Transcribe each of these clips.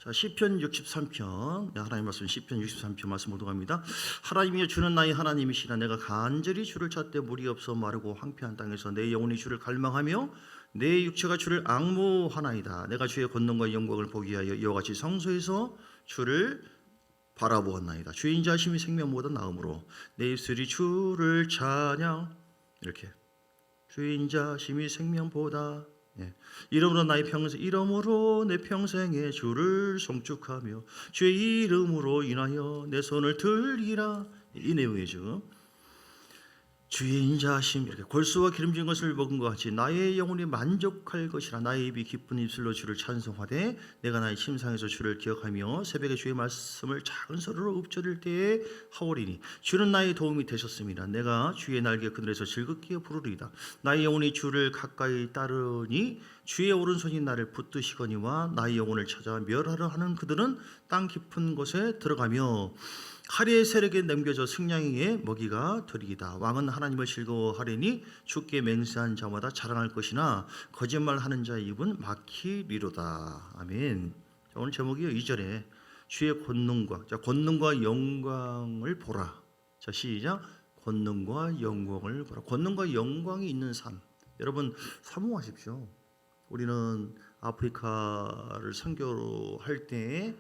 자, 시편 63편. 하나님 말씀 시편 63편 말씀 묵상합니다. 하나님이여 주는 나의 하나님이시라. 내가 간절히 주를 찾되 물이 없어 마르고 황폐한 땅에서 내 영혼이 주를 갈망하며 내 육체가 주를 앙모하나이다. 내가 주의 권능과 영광을 보기 위하여 이와 같이 성소에서 주를 바라보았나이다. 주의 인자하심이 생명보다 나음으로 내 입술이 주를 찬양. 이렇게 주의 인자하심이 생명보다 이름으로 내 평생에 주를 송축하며 주의 이름으로 인하여 내 손을 들리라. 이 내용이죠. 주의 인자하심, 이렇게 골수와 기름진 것을 먹은 것 같이 나의 영혼이 만족할 것이라. 나의 입이 기쁜 입술로 주를 찬송하되 내가 나의 침상에서 주를 기억하며 새벽에 주의 말씀을 작은 소리로 읊조릴 때에 하오리니 주는 나의 도움이 되셨습니다. 내가 주의 날개 그늘에서 즐겁게 부르리이다. 나의 영혼이 주를 가까이 따르니 주의 오른손이 나를 붙드시거니와 나의 영혼을 찾아 멸하려 하는 그들은 땅 깊은 곳에 들어가며 하리의 세력에 남겨져 승냥이의 먹이가 되리이다. 왕은 하나님을 즐거워하리니 주께 맹세한 자마다 자랑할 것이나 거짓말하는 자의 입은 막히리로다. 아멘. 자, 오늘 제목이요 2절에 주의 권능과 영광을 보라. 자, 시작. 권능과 영광을 보라. 권능과 영광이 있는 삶, 여러분 사모하십시오. 우리는 아프리카를 선교로 할 때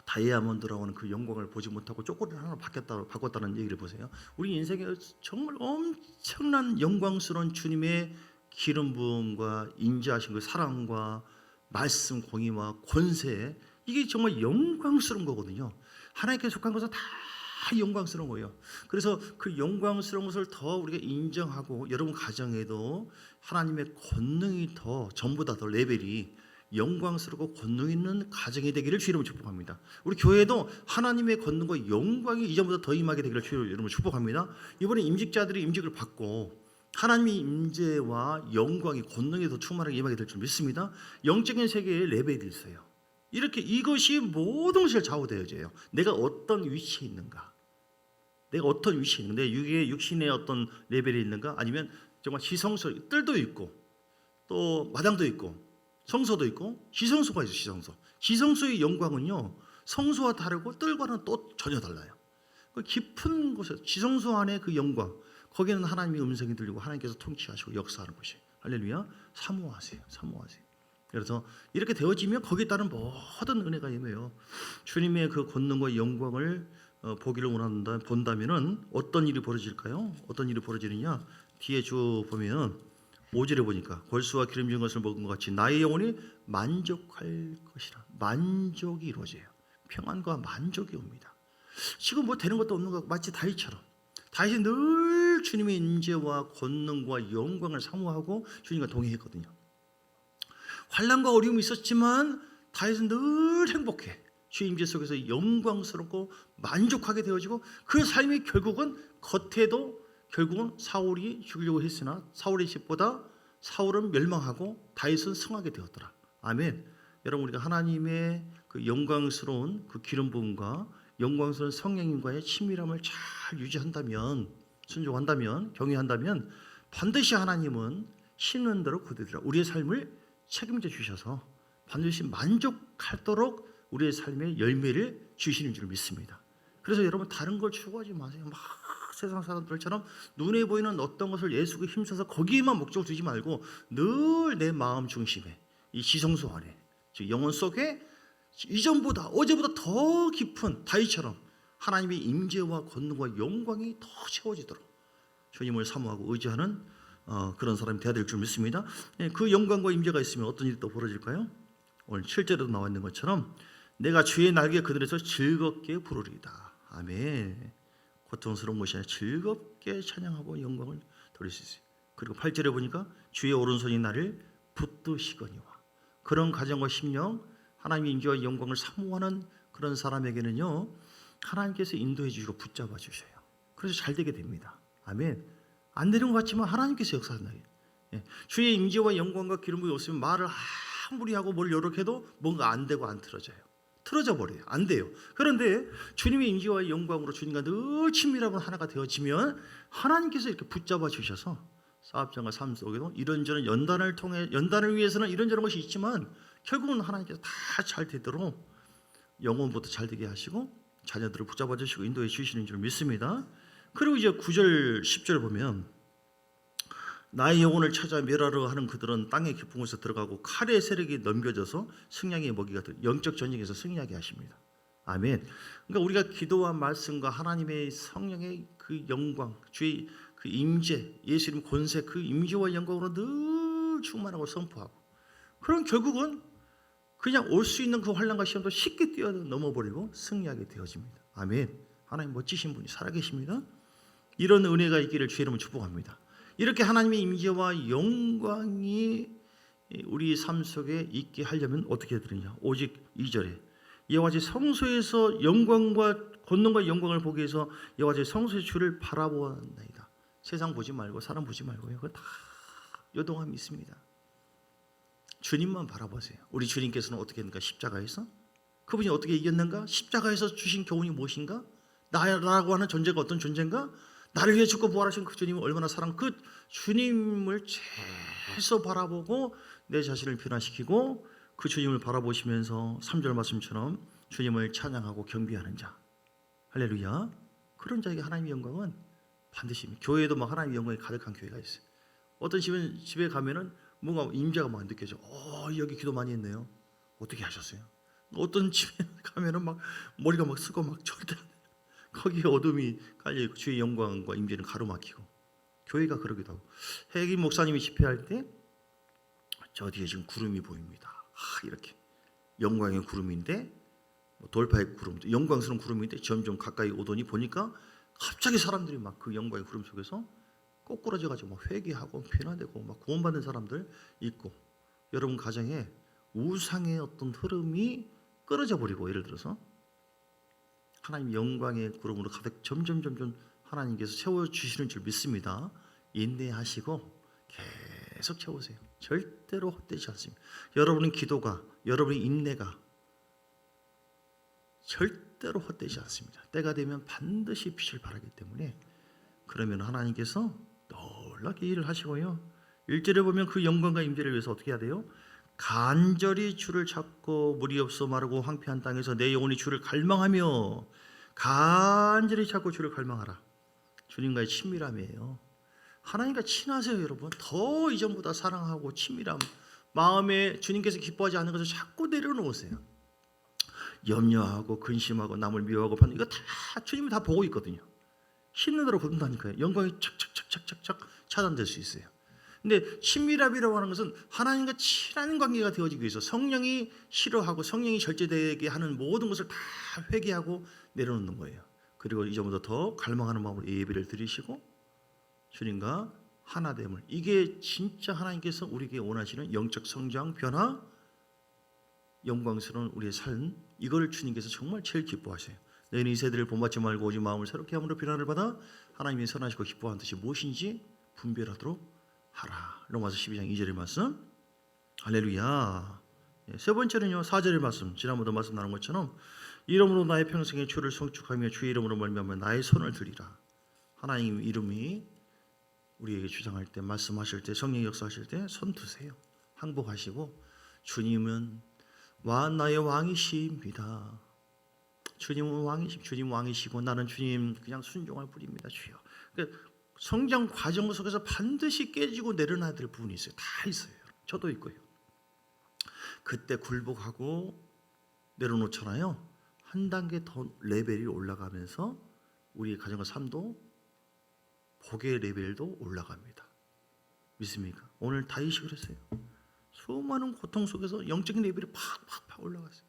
다이아몬드라고 하는 그 영광을 보지 못하고 초콜릿 하나 바꿨다는 얘기를 보세요. 우리 인생에 정말 엄청난 영광스러운 주님의 기름 부음과 인자하신 그 사랑과 말씀 공의와 권세, 이게 정말 영광스러운 거거든요. 하나님께 속한 것은 다 영광스러운 거예요. 그래서 그 영광스러운 것을 더 우리가 인정하고 여러분 가정에도 하나님의 권능이 전보다 더 레벨이 영광스럽고 권능 있는 가정이 되기를 주님을 축복합니다. 우리 교회도 하나님의 권능과 영광이 이전보다 더 임하게 되기를 주님을 축복합니다. 이번에 임직자들이 임직을 받고 하나님의 임재와 영광이 권능이 더 충만하게 임하게 될 줄 믿습니다. 영적인 세계의 레벨이 있어요. 이렇게 이것이 모든 것을 좌우되어져요. 내가 어떤 위치에 있는가, 내 육신의 어떤 레벨이 있는가, 아니면 정말 지성소 뜰도 있고 또 마당도 있고 성소도 있고 지성소가 있어요. 지성소의 영광은요 성소와 다르고 뜰과는 또 전혀 달라요. 그 깊은 곳에 지성소 안에 그 영광, 거기는 하나님의 음성이 들리고 하나님께서 통치하시고 역사하는 곳이에요. 할렐루야. 사모하세요. 그래서 이렇게 되어지면 거기에 따른 모든 은혜가 임해요. 주님의 그 권능과 영광을 보기를 본다면은 어떤 일이 벌어질까요? 어떤 일이 벌어지느냐? 뒤에 쭉 보면 5절에 보니까 골수와 기름진 것을 먹은 것 같이 나의 영혼이 만족할 것이라. 만족이 이루어져요. 평안과 만족이 옵니다. 지금 뭐 되는 것도 없는 것 같고 마치 다윗처럼, 다윗이 늘 주님의 인재와 권능과 영광을 사모하고 주님과 동행했거든요. 환난과 어려움이 있었지만 다윗은 늘 행복해. 주의 임재 속에서 영광스럽고 만족하게 되어지고 그 삶이 결국은 사울이 죽이려고 했으나 사울의 집보다 사울은 멸망하고 다윗은 승하게 되었더라. 아멘. 여러분, 우리가 하나님의 그 영광스러운 그 기름 부음과 영광스러운 성령님과의 친밀함을 잘 유지한다면, 순종한다면, 경외한다면 반드시 하나님은 심는 대로 거두리라. 우리의 삶을 책임져 주셔서 반드시 만족하도록 우리의 삶의 열매를 주시는 줄 믿습니다. 그래서 여러분 다른 걸 추구하지 마세요. 막 세상 사람들처럼 눈에 보이는 어떤 것을 예수께 힘써서 거기에만 목적을 두지 말고 늘 내 마음 중심에 이 지성소 안에, 즉 영혼 속에 이전보다 어제보다 더 깊은 다윗처럼 하나님의 임재와 권능과 영광이 더 채워지도록 주님을 사모하고 의지하는 그런 사람이 되어야 될 줄 믿습니다. 그 영광과 임재가 있으면 어떤 일이 또 벌어질까요? 오늘 7절에도 나와 있는 것처럼 내가 주의 날개 그늘에서 즐겁게 부르리이다. 아멘. 고통스러운 것이 아니라 즐겁게 찬양하고 영광을 돌릴 수 있어요. 그리고 8절에 보니까 주의 오른손이 나를 붙드시거니와. 그런 가정과 심령, 하나님의 인기와 영광을 사모하는 그런 사람에게는요 하나님께서 인도해 주시고 붙잡아 주셔요. 그래서 잘 되게 됩니다. 아멘. 안 되는 것 같지만 하나님께서 역사한다요. 주의 임재와 영광과 기름이 없으면 말을 아무리 하고 뭘 요렇게 해도 뭔가 안 되고 안 틀어져 버려요. 안 돼요. 그런데 주님의 임재와 영광으로 주님과 늘 친밀하고 하나가 되어지면 하나님께서 이렇게 붙잡아 주셔서 사업장과 삶 속에도 이런저런 연단을 위해서는 이런저런 것이 있지만 결국은 하나님께서 다 잘 되도록 영혼부터 잘 되게 하시고 자녀들을 붙잡아 주시고 인도해 주시는 줄 믿습니다. 그리고 이제 9절 10절 보면 나의 영혼을 찾아 멸하려 하는 그들은 땅의 깊은 곳에 들어가고 칼의 세력이 넘겨져서 승량의 먹이가 되 영적 전쟁에서 승리하게 하십니다. 아멘. 그러니까 우리가 기도와 말씀과 하나님의 성령의 그 영광, 주의 그 임재, 예수님 권세 그 임재와 영광으로 늘 충만하고 선포하고 그럼 결국은 그냥 올 수 있는 그 환난과 시험도 쉽게 뛰어넘어버리고 승리하게 되어집니다. 아멘. 하나님 멋지신 분이 살아계십니다. 이런 은혜가 있기를 주의 이름으로 축복합니다. 이렇게 하나님의 임재와 영광이 우리 삶 속에 있게 하려면 어떻게 해야 되느냐. 오직 2절에 여호와의 성소에서 영광과 권능과 영광을 보기 위해서 여호와의 성소의 주를 바라보았나이다. 세상 보지 말고 사람 보지 말고요. 그거 다 요동함이 있습니다. 주님만 바라보세요. 우리 주님께서는 어떻게 했는가? 십자가에서 그분이 어떻게 이겼는가? 십자가에서 주신 교훈이 무엇인가? 나라고 하는 존재가 어떤 존재인가? 나를 위해 죽고 부활하신 그 주님은 얼마나 사랑, 그 주님을 최소 바라보고 내 자신을 변화시키고 그 주님을 바라보시면서 3절 말씀처럼 주님을 찬양하고 경배하는 자. 할렐루야. 그런 자에게 하나님의 영광은 반드시 교회에도 막 하나님의 영광이 가득한 교회가 있어요. 어떤 집에 가면은 뭔가 임재가 막 느껴져. 여기 기도 많이 했네요. 어떻게 하셨어요? 어떤 집에 가면은 막 머리가 막 쓰고 막 절대 거기에 어둠이 깔려 주의 영광과 임재는 가로막히고 교회가 그러기도 하고 혜기 목사님이 집회할 때 저 뒤에 지금 구름이 보입니다. 이렇게 영광의 구름인데 돌파의 구름, 영광스러운 구름인데 점점 가까이 오더니 보니까 갑자기 사람들이 막 그 영광의 구름 속에서 꼬꾸라져가지고 막 회개하고 변화되고 막 구원받는 사람들 있고 여러분 가정에 우상의 어떤 흐름이 끊어져 버리고 예를 들어서 하나님 영광의 구름으로 가득 점점 하나님께서 채워주시는 줄 믿습니다. 인내하시고 계속 채우세요. 절대로 헛되지 않습니다. 여러분의 기도가 여러분의 인내가 절대로 헛되지 않습니다. 때가 되면 반드시 빛을 발하기 때문에 그러면 하나님께서 놀랍게 일을 하시고요. 1절에 보면 그 영광과 임재를 위해서 어떻게 해야 돼요? 간절히 주를 찾고 물이 없어 마르고 황폐한 땅에서 내 영혼이 주를 갈망하며 간절히 찾고 주를 갈망하라. 주님과의 친밀함이에요. 하나님과 친하세요, 여러분. 더 이전보다 사랑하고 친밀함, 마음에 주님께서 기뻐하지 않는 것을 자꾸 내려놓으세요. 염려하고 근심하고 남을 미워하고 이거 다 주님이 다 보고 있거든요. 힘든 대로 거둔다니까요. 영광이 착착착착착 차단될 수 있어요. 근데 친밀함이라고 하는 것은 하나님과 친한 관계가 되어지기 위해서 성령이 싫어하고 성령이 절제되게 하는 모든 것을 다 회개하고 내려놓는 거예요. 그리고 이전보다 더 갈망하는 마음으로 예배를 드리시고 주님과 하나됨을, 이게 진짜 하나님께서 우리에게 원하시는 영적 성장, 변화, 영광스러운 우리의 삶, 이걸 주님께서 정말 제일 기뻐하세요. 너희는 이 세대를 본받지 말고 오직 마음을 새롭게 함으로 변화를 받아 하나님이 선하시고 기뻐하는 뜻이 무엇인지 분별하도록 하라. 로마서 12장 2절의 말씀. 할렐루야. 세 번째는요, 4절의 말씀. 지난번도 말씀 나눈 것처럼 이름으로 나의 평생에 주를 성축하며 주의 이름으로 말미암아 나의 손을 들이라. 하나님 이름이 우리에게 주장할 때, 말씀하실 때, 성령 역사하실 때 손 드세요. 항복하시고 주님은 나의 왕이십니다. 주님은 주님 왕이시고 나는 주님 그냥 순종할 뿐입니다. 주여. 그러니까 성장 과정 속에서 반드시 깨지고 내려놔야 될 부분이 있어요. 다 있어요. 저도 있고요. 그때 굴복하고 내려놓잖아요. 한 단계 더 레벨이 올라가면서 우리의 가정과 삶도 복의 레벨도 올라갑니다. 믿습니까? 오늘 다윗이 그랬어요. 수많은 고통 속에서 영적인 레벨이 팍팍팍 올라갔어요.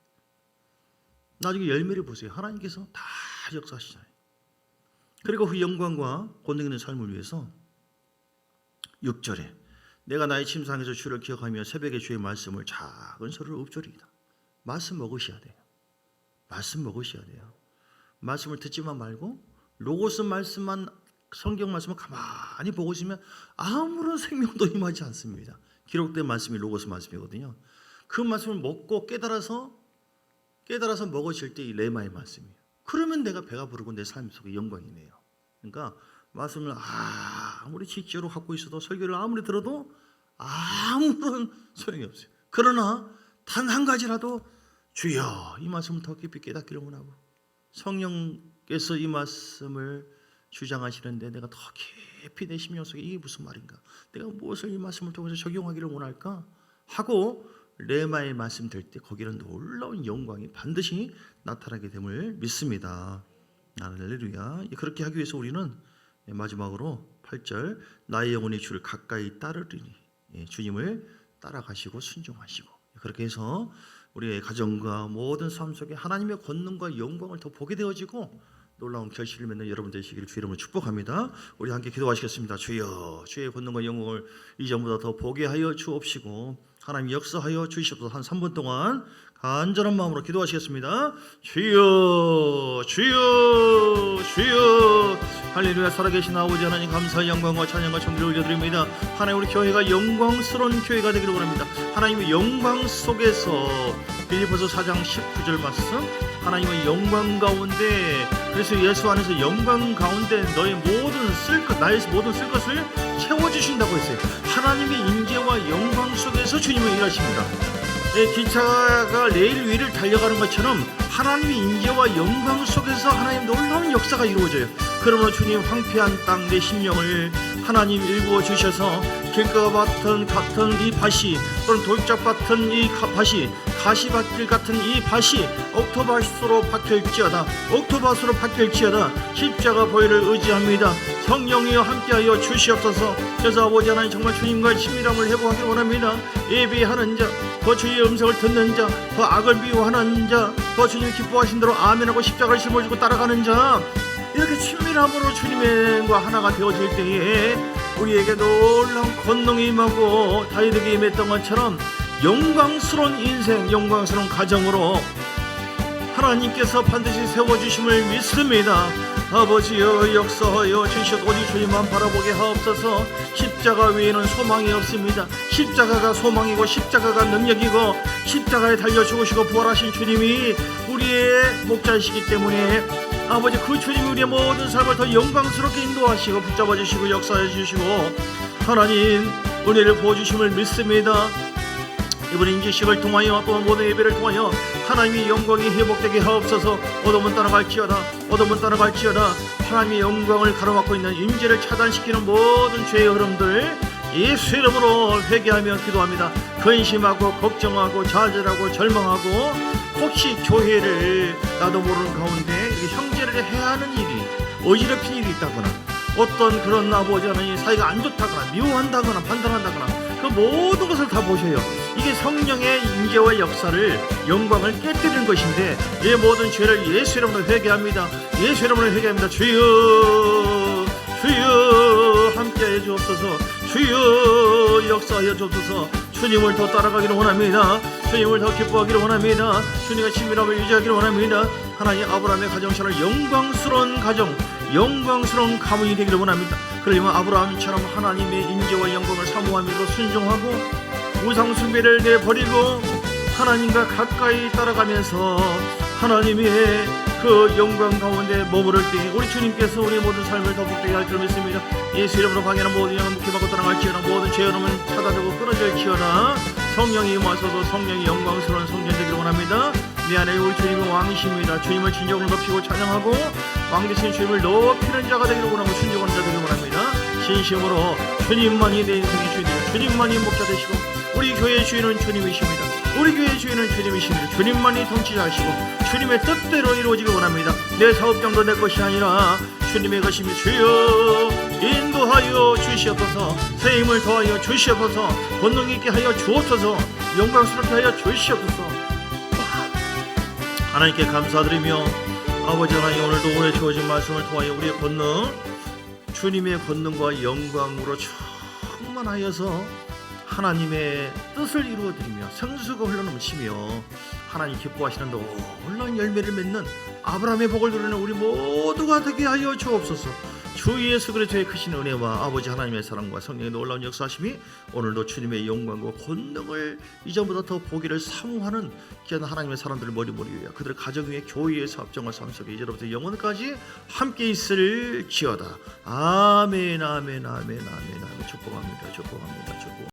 나중에 열매를 보세요. 하나님께서 다 역사하시잖아요. 그리고 그 영광과 권능 있는 삶을 위해서 6절에 내가 나의 침상에서 주를 기억하며 새벽에 주의 말씀을 작은 소리로 읊조리이다. 말씀 먹으셔야 돼요. 말씀 먹으셔야 돼요. 말씀을 듣지만 말고 로고스 말씀만, 성경 말씀을 가만히 보고 있으면 아무런 생명도 임하지 않습니다. 기록된 말씀이 로고스 말씀이거든요. 그 말씀을 먹고 깨달아서 먹어질 때 이 레마의 말씀이에요. 그러면 내가 배가 부르고 내 삶 속에 영광이네요. 그러니까 말씀을 아무리 직접으로 갖고 있어도 설교를 아무리 들어도 아무런 소용이 없어요. 그러나 단 한 가지라도 주여 이 말씀을 더 깊이 깨닫기를 원하고 성령께서 이 말씀을 주장하시는데 내가 더 깊이 내 심령 속에 이게 무슨 말인가, 내가 무엇을 이 말씀을 통해서 적용하기를 원할까 하고 레마의 말씀 될 때 거기는 놀라운 영광이 반드시 나타나게 됨을 믿습니다. 할렐루야. 그렇게 하기 위해서 우리는 마지막으로 8절 나의 영혼이 주를 가까이 따르리니, 주님을 따라가시고 순종하시고, 그렇게 해서 우리의 가정과 모든 삶 속에 하나님의 권능과 영광을 더 보게 되어지고 놀라운 결실을 맺는 여러분 되시기를 주 이름으로 축복합니다. 우리 함께 기도하시겠습니다. 주여 주의 권능과 영광을 이전보다 더 보게 하여 주옵시고 하나님 역사하여 주시옵소서. 한 3분 동안 간절한 마음으로 기도하시겠습니다. 주여 주여 주여. 할렐루야. 살아계신 아버지 하나님 감사의 영광과 찬양과 존귀를 올려드립니다. 하나님 우리 교회가 영광스러운 교회가 되기를 원합니다. 하나님의 영광 속에서 빌립보서 4장 19절 말씀, 하나님의 영광 가운데, 그래서 예수 안에서 영광 가운데 너의 모든 쓸 것, 나의 모든 쓸 것을 채워주신다고 했어요. 하나님의 인재와 영광 속에서 주님은 일하십니다. 기차가 레일 위를 달려가는 것처럼 하나님의 인재와 영광 속에서 하나님 놀라운 역사가 이루어져요. 그러므로 주님 황폐한 땅 내 심령을 하나님 일구어 주셔서 길가 같은 이 밭이, 또는 돌짝 같은 이 밭이, 가시밭길 같은 이 밭이 옥토밭으로 바뀔지어다, 옥토밭으로 바뀔지어다. 십자가 보혈을 의지합니다. 성령이여 함께하여 주시옵소서. 그래서 아버지 하나님 정말 주님과의 친밀함을 회복하기 원합니다. 예배하는 자, 더 주의 음성을 듣는 자, 더 악을 미워하는 자, 더 주님 기뻐하신 대로 아멘하고 십자가를 짊어지고 따라가는 자, 이렇게 친밀함으로 주님과 하나가 되어질 때에 우리에게 놀라운 권능이 임하고 다윗에게 임했던 것처럼 영광스러운 인생, 영광스러운 가정으로 하나님께서 반드시 세워주심을 믿습니다. 아버지여 역사하여 주시옵소서. 오직 주님만 바라보게 하옵소서. 십자가 외에는 소망이 없습니다. 십자가가 소망이고 십자가가 능력이고 십자가에 달려 죽으시고 부활하신 주님이 우리의 목자이시기 때문에 아버지 그 주님이 우리의 모든 삶을 더 영광스럽게 인도하시고 붙잡아 주시고 역사해 주시고 하나님 은혜를 부어주심을 믿습니다. 이번 인지식을 통하여 또한 모든 예배를 통하여 하나님의 영광이 회복되게 하옵소서. 어둠은 따라갈지어다, 어둠은 따라갈지어다. 하나님의 영광을 가로막고 있는 임재를 차단시키는 모든 죄의 흐름들 예수 이름으로 회개하며 기도합니다. 근심하고 걱정하고 좌절하고 절망하고 혹시 교회를 나도 모르는 가운데 형제를 해야 하는 일이, 어지럽힌 일이 있다거나 어떤 그런 아버지 하나님 사이가 안 좋다거나 미워한다거나 판단한다거나 그 모든 것을 다 보셔요. 이게 성령의 임재와 역사를, 영광을 깨뜨리는 것인데 이 모든 죄를 예수 이름으로 회개합니다. 예수 이름으로 회개합니다. 주여 주여 함께해 주옵소서. 주여 역사하여 주옵소서. 주님을 더 따라가기를 원합니다. 주님을 더 기뻐하기를 원합니다. 주님과 친밀함을 유지하기를 원합니다. 하나님 아브라함의 가정처럼 영광스러운 가정, 영광스러운 가문이 되기를 원합니다. 그러면 아브라함처럼 하나님의 인재와 영광을 사모함으로 순종하고 우상 숭배를 내버리고 하나님과 가까이 따라가면서 하나님의 그 영광 가운데 머무를 때 우리 주님께서 우리의 모든 삶을 더 복되게 할 줄 믿습니다. 예수 이름으로 방해하는 모든 영을 묵혀받고 떠나갈지어다. 모든 죄여름은 차단되고 끊어질지어다. 성령이 임하소서. 성령이 영광스러운 성전 되기를 원합니다. 내 안에 우리 주님은 왕이십니다. 주님을 진정으로 높이고 찬양하고 왕 되신 주님을 높이는 자가 되기를 원하고 순종하는 자 되기를 원합니다. 진심으로 주님만이 내 인생의 주인이고 주님만이 목자 되시고 우리 교회의 주인은 주님이십니다. 우리 교회의 주인은 주님이십니다. 주님만이 통치자시고 주님의 뜻대로 이루어지기 원합니다. 내 사업장도 내 것이 아니라 주님의 것입니다. 주여 인도하여 주시옵소서. 새 힘을 더하여 주시옵소서. 권능 있게 하여 주옵소서. 영광스럽게 하여 주시옵소서. 하나님께 감사드리며 아버지 하나님 오늘도 오래 주어진 말씀을 통하여 우리의 권능, 주님의 권능과 영광으로 충만하여서 하나님의 뜻을 이루어드리며 생수가 흘러넘치며 하나님 기뻐하시는 놀라운 열매를 맺는 아브라함의 복을 누리는 우리 모두가 되게 하여 주옵소서. 주 예수 그리스도의 크신 은혜와 아버지 하나님의 사랑과 성령의 놀라운 역사하심이 오늘도 주님의 영광과 권능을 이전보다 더 보기를 사모하는 귀한 하나님의 사람들을 머리 위에 그들의 가정 위에 교회의 사업장과 삶 속에 이제로부터 영원까지 함께 있을지어다. 아멘 아멘 아멘 아멘 아멘. 축복합니다. 축복합니다. 축복.